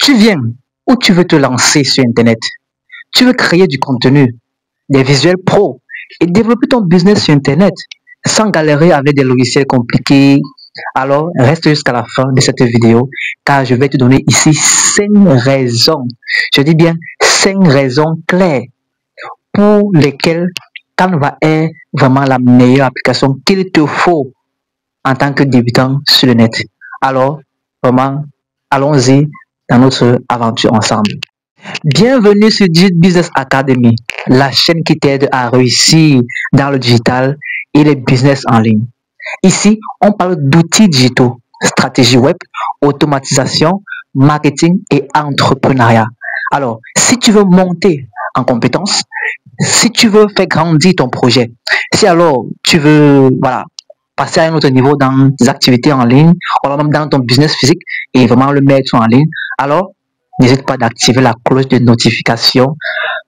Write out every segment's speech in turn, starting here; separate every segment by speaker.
Speaker 1: Tu viens ou tu veux te lancer sur Internet. Tu veux créer du contenu, des visuels pro et développer ton business sur Internet sans galérer avec des logiciels compliqués. Alors, reste jusqu'à la fin de cette vidéo car je vais te donner ici 5 raisons. Je dis bien 5 raisons claires pour lesquelles Canva est vraiment la meilleure application qu'il te faut en tant que débutant sur le net. Alors, vraiment, allons-y dans notre aventure ensemble. Bienvenue sur Digital Business Academy, la chaîne qui t'aide à réussir dans le digital et les business en ligne. Ici, on parle d'outils digitaux, stratégie web, automatisation, marketing et entrepreneuriat. Alors, si tu veux monter en compétences, si tu veux faire grandir ton projet, si alors tu veux passer à un autre niveau dans tes activités en ligne, ou même dans ton business physique et vraiment le mettre en ligne, alors n'hésite pas d'activer la cloche de notification.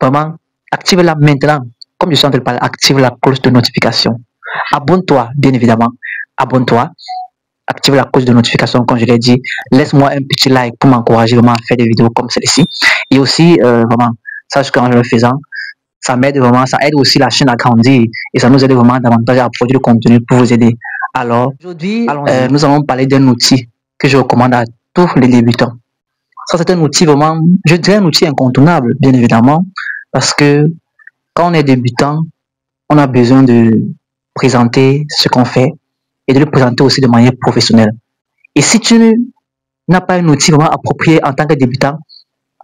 Speaker 1: Vraiment, active-la maintenant. Comme je suis en train de parler, active la cloche de notification. Abonne-toi, bien évidemment. Abonne-toi. Active la cloche de notification, comme je l'ai dit. Laisse-moi un petit like pour m'encourager vraiment à faire des vidéos comme celle-ci. Et aussi, vraiment, sache qu'en le faisant, ça m'aide vraiment, ça aide aussi la chaîne à grandir et ça nous aide vraiment davantage à produire du contenu pour vous aider. Alors, aujourd'hui, nous allons parler d'un outil que je recommande à tous les débutants. Ça, c'est un outil vraiment, je dirais un outil incontournable, bien évidemment, parce que quand on est débutant, on a besoin de présenter ce qu'on fait et de le présenter aussi de manière professionnelle. Et si tu n'as pas un outil vraiment approprié en tant que débutant,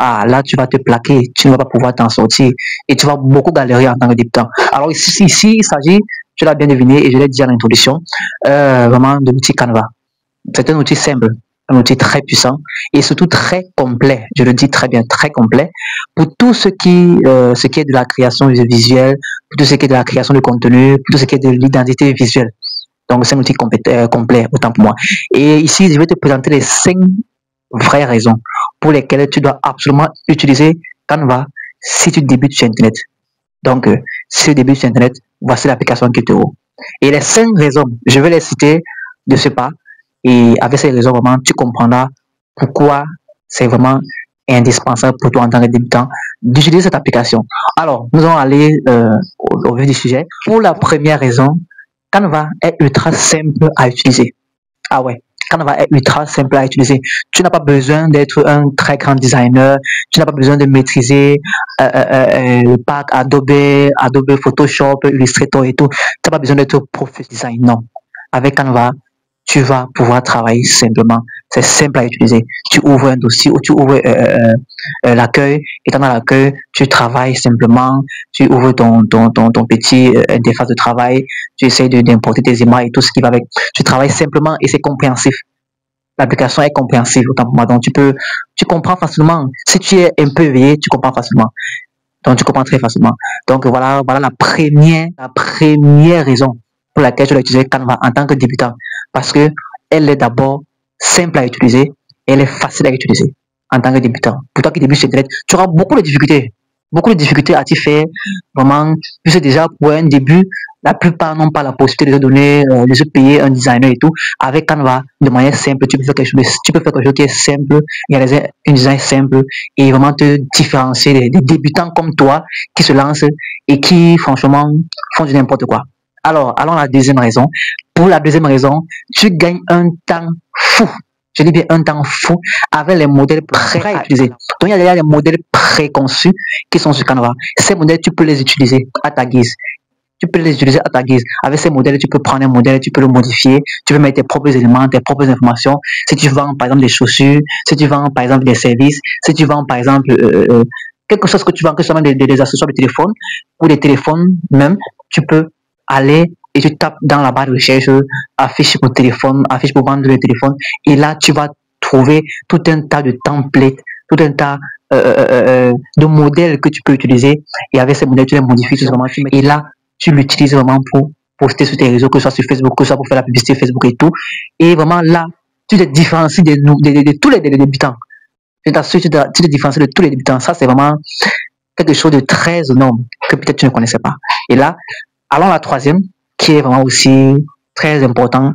Speaker 1: là, tu vas te plaquer, tu ne vas pas pouvoir t'en sortir et tu vas beaucoup galérer en tant que débutant. Alors ici il s'agit, tu l'as bien deviné et je l'ai dit en introduction, vraiment de l'outil Canva. C'est un outil simple, un outil très puissant et surtout très complet. Je le dis très bien, très complet pour tout ce qui est de la création visuelle, pour tout ce qui est de la création de contenu, pour tout ce qui est de l'identité visuelle. Donc c'est un outil complet, autant pour moi. Et ici, je vais te présenter les 5 vraies raisons pour lesquelles tu dois absolument utiliser Canva si tu débutes sur Internet. Donc, si tu débutes sur Internet, voici l'application qu'il te faut. Et les 5 raisons, je vais les citer de ce pas. Et avec ces raisons, vraiment, tu comprendras pourquoi c'est vraiment indispensable pour toi en tant que débutant d'utiliser cette application. Alors, nous allons aller au vif du sujet. Pour la première raison, Canva est ultra simple à utiliser. Ah ouais, Canva est ultra simple à utiliser. Tu n'as pas besoin d'être un très grand designer. Tu n'as pas besoin de maîtriser le pack Adobe Photoshop, Illustrator et tout. Tu n'as pas besoin d'être professionnel. Non. Avec Canva, tu vas pouvoir travailler simplement. C'est simple à utiliser. Tu ouvres un dossier ou tu ouvres l'accueil. Et dans l'accueil, tu travailles simplement. Tu ouvres ton petit interface de travail. Tu essaies d'importer tes images et tout ce qui va avec. Tu travailles simplement et c'est compréhensif. L'application est compréhensive autant pour moi. Donc tu comprends facilement. Si tu es un peu éveillé, tu comprends facilement. Donc tu comprends très facilement. Donc voilà la première raison pour laquelle je vais utiliser Canva en tant que débutant. Parce que elle est d'abord simple à utiliser et elle est facile à utiliser en tant que débutant. Pour toi qui débute sur Internet, tu auras beaucoup de difficultés à t'y faire. Vraiment, puisque déjà pour un début, la plupart n'ont pas la possibilité de se donner, de se payer un designer et tout. Avec Canva, de manière simple, tu peux faire quelque chose qui est simple, réaliser un design simple et vraiment te différencier des débutants comme toi qui se lancent et qui, franchement, font du n'importe quoi. Alors, allons à la deuxième raison. Pour la deuxième raison, tu gagnes un temps fou. Je dis bien un temps fou avec les modèles prêts à utiliser. Donc, il y a des modèles préconçus qui sont sur Canva. Ces modèles, tu peux les utiliser à ta guise. Tu peux les utiliser à ta guise. Avec ces modèles, tu peux prendre un modèle, tu peux le modifier, tu peux mettre tes propres éléments, tes propres informations. Si tu vends, par exemple, des chaussures, si tu vends, par exemple, des services, si tu vends, par exemple, quelque chose que tu vends, que ce soit des accessoires de téléphone ou des téléphones même, tu peux aller et tu tapes dans la barre de recherche affiche pour téléphone, affiche pour vendre le téléphone et là tu vas trouver tout un tas de templates, tout un tas de modèles que tu peux utiliser et avec ces modèles tu les modifies tout simplement et là tu l'utilises vraiment pour poster sur tes réseaux, que ce soit sur Facebook, que ce soit pour faire la publicité Facebook et tout et vraiment là tu te différencies de tous les débutants. Je t'assure, tu te différencies de tous les débutants. Ça c'est vraiment quelque chose de très énorme que peut-être tu ne connaissais pas. Et là allons à la troisième, qui est vraiment aussi très important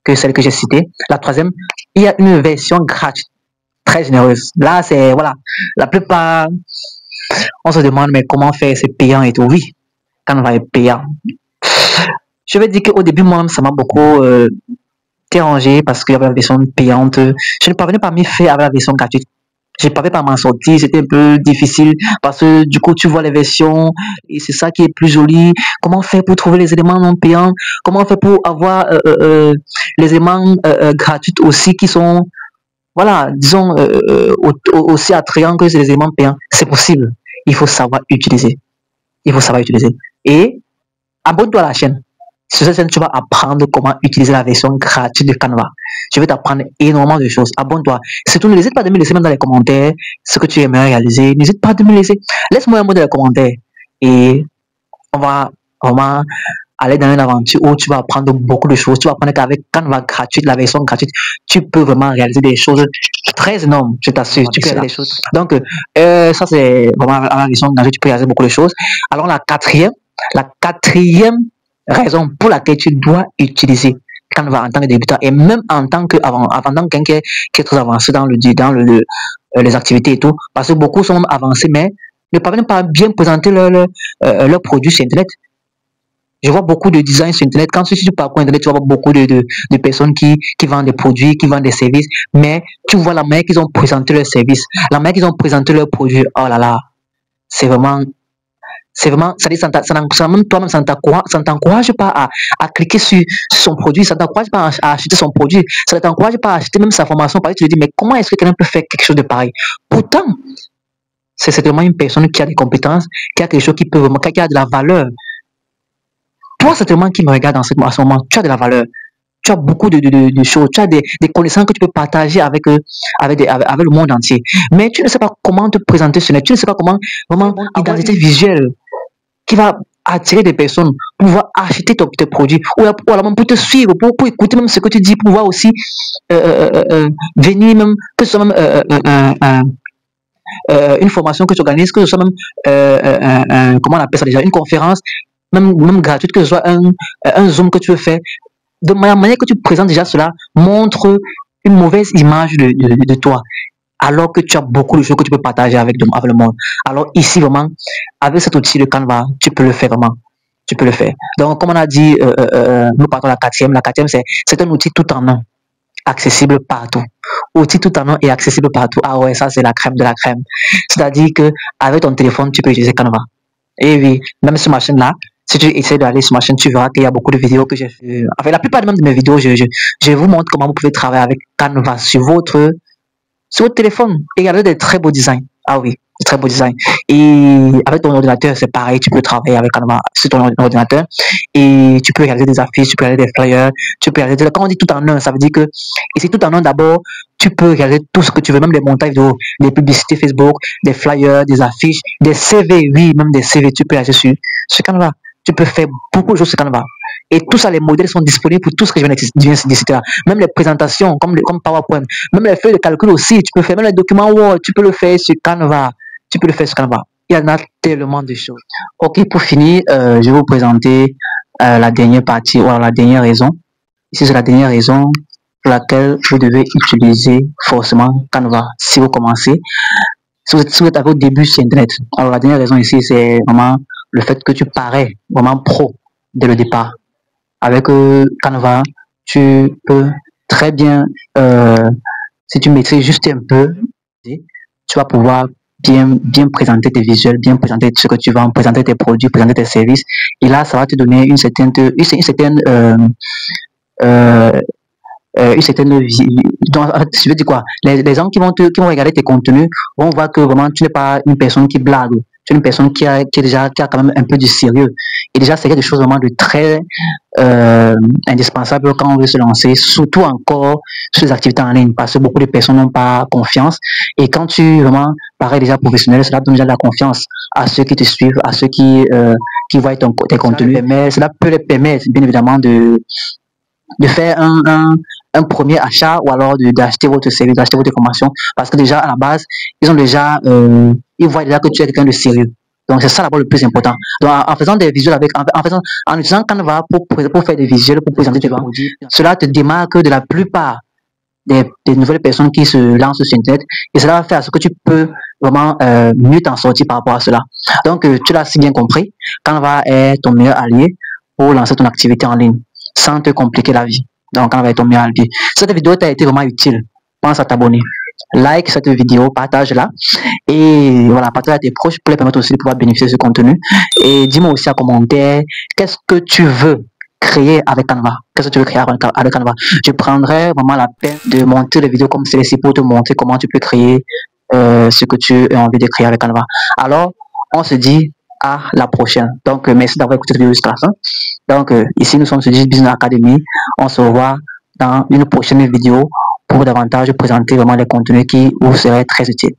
Speaker 1: que celle que j'ai citée. La troisième, il y a une version gratuite très généreuse. Là, c'est, voilà, la plupart, on se demande, mais comment faire, c'est payant et tout. Oui, Canva est payant. Je vais dire qu'au début, moi, ça m'a beaucoup dérangé parce qu'il y avait la version payante. Je ne parvenais pas à m'y faire avec la version gratuite. Je ne parvenais pas à m'en sortir, c'était un peu difficile parce que du coup, tu vois les versions et c'est ça qui est plus joli. Comment faire pour trouver les éléments non payants? Comment faire pour avoir les éléments gratuits aussi qui sont, voilà, disons, aussi attrayants que les éléments payants? C'est possible. Il faut savoir utiliser. Il faut savoir utiliser. Et abonne-toi à la chaîne. Sur cette chaîne, tu vas apprendre comment utiliser la version gratuite de Canva. Je vais t'apprendre énormément de choses. Abonne-toi. Surtout, n'hésite pas à me laisser même dans les commentaires ce que tu aimerais réaliser. N'hésite pas à me laisser. Laisse-moi un mot dans les commentaires. Et on va vraiment aller dans une aventure où tu vas apprendre beaucoup de choses. Tu vas apprendre qu'avec Canva gratuite, la version gratuite, tu peux vraiment réaliser des choses très énormes. Je t'assure. Tu peux réaliser des choses. Donc, ça, c'est vraiment la version gratuite, tu peux réaliser beaucoup de choses. Alors, la quatrième raison pour laquelle tu dois utiliser Canva en tant que débutant et même en tant que avant quelqu'un qui est très avancé dans les activités et tout, parce que beaucoup sont même avancés mais ne parviennent pas à bien présenter leurs produits sur Internet. Je vois beaucoup de designs sur Internet. Quand tu parcours Internet, tu vois beaucoup de personnes qui vendent des produits, qui vendent des services, mais tu vois la manière qu'ils ont présenté leurs services, la manière qu'ils ont présenté leurs produits. Oh là là, c'est vraiment, même toi-même, ça ne t'encourage pas à cliquer sur son produit, ça ne t'encourage pas à acheter son produit, ça ne t'encourage pas à acheter même sa formation, parce que tu te dis, mais comment est-ce que quelqu'un peut faire quelque chose de pareil? Pourtant, c'est certainement une personne qui a des compétences, qui a quelque chose qui peut vraiment, qui a de la valeur. Toi, certainement, qui me regarde à ce moment, tu as de la valeur. Tu as beaucoup de choses, tu as des connaissances que tu peux partager avec le monde entier. Mais tu ne sais pas comment te présenter sur net, tu ne sais pas comment vraiment identité visuelle qui va attirer des personnes pour pouvoir acheter tes produits ou alors même pour te suivre, pour écouter même ce que tu dis, pour pouvoir aussi venir même, que ce soit même une formation que tu organises, que ce soit même, comment on appelle ça déjà, une conférence, même gratuite, que ce soit un Zoom que tu veux faire. De manière que tu présentes déjà cela, montre une mauvaise image de toi, alors que tu as beaucoup de choses que tu peux partager avec le monde. Alors ici, vraiment, avec cet outil de Canva, tu peux le faire vraiment. Tu peux le faire. Donc, comme on a dit, nous partons la quatrième. La quatrième, c'est un outil tout en un, accessible partout. Outil tout en un et accessible partout. Ah ouais, ça, c'est la crème de la crème. C'est-à-dire que avec ton téléphone, tu peux utiliser Canva. Et oui, même sur ma chaîne là, si tu essaies d'aller sur ma chaîne, tu verras qu'il y a beaucoup de vidéos que j'ai fait. Enfin, la plupart même de mes vidéos, je vous montre comment vous pouvez travailler avec Canva sur votre téléphone. Et il y a des très beaux designs. Ah oui, des très beaux designs. Et avec ton ordinateur, c'est pareil, tu peux travailler avec Canva sur ton ordinateur. Et tu peux réaliser des affiches, tu peux réaliser des flyers, tu peux réaliser. Quand on dit tout en un, ça veut dire que ici, tout en un, d'abord, tu peux réaliser tout ce que tu veux, même des montages vidéo, des publicités Facebook, des flyers, des affiches, des CV, oui, même des CV, tu peux réaliser sur Canva. Tu peux faire beaucoup de choses sur Canva. Et tout ça, les modèles sont disponibles pour tout ce que je viens de citer là. Même les présentations, comme PowerPoint, même les feuilles de calcul aussi, tu peux faire. Même les documents Word, tu peux le faire sur Canva. Tu peux le faire sur Canva. Il y en a tellement de choses. Ok, pour finir, je vais vous présenter la dernière partie, ou alors la dernière raison. Ici, c'est la dernière raison pour laquelle vous devez utiliser forcément Canva si vous commencez. Si vous êtes au début sur Internet. Alors, la dernière raison ici, c'est vraiment le fait que tu parais vraiment pro dès le départ. Avec Canva, tu peux très bien, si tu maîtrises juste un peu, tu vas pouvoir bien présenter tes visuels, bien présenter ce que tu vends, présenter tes produits, présenter tes services. Et là, ça va te donner une certaine donc, je veux dire quoi, les gens qui vont regarder tes contenus vont voir que vraiment tu n'es pas une personne qui blague, tu es une personne qui a quand même un peu du sérieux. Et déjà, c'est quelque chose vraiment de très indispensable quand on veut se lancer, surtout encore sur les activités en ligne, parce que beaucoup de personnes n'ont pas confiance. Et quand tu vraiment parais déjà professionnel, cela donne déjà de la confiance à ceux qui te suivent, à ceux qui voient tes contenus. Mais cela peut les permettre, bien évidemment, de faire un premier achat ou alors d'acheter votre service, d'acheter votre formation, parce que déjà à la base, ils voient déjà que tu es quelqu'un de sérieux. Donc c'est ça d'abord le plus important. Donc en faisant des visuels en utilisant Canva pour faire des visuels, pour présenter tes produits, cela te démarque de la plupart des nouvelles personnes qui se lancent sur Internet et cela va faire ce que tu peux vraiment mieux t'en sortir par rapport à cela. Donc, tu l'as si bien compris, Canva est ton meilleur allié pour lancer ton activité en ligne sans te compliquer la vie. Donc, Canva est ton meilleur allié. Si cette vidéo t'a été vraiment utile, pense à t'abonner. Like cette vidéo, partage-la et voilà, partage à tes proches pour les permettre aussi de pouvoir bénéficier de ce contenu. Et dis-moi aussi en commentaire qu'est-ce que tu veux créer avec Canva. Qu'est-ce que tu veux créer avec Canva? Je prendrai vraiment la peine de monter les vidéos comme celle-ci pour te montrer comment tu peux créer ce que tu as envie de créer avec Canva. Alors, on se dit à la prochaine. Donc, merci d'avoir écouté cette vidéo jusqu'à la fin. Donc, ici, nous sommes sur Business Academy. On se revoit dans une prochaine vidéo pour davantage présenter vraiment les contenus qui vous seraient très utiles.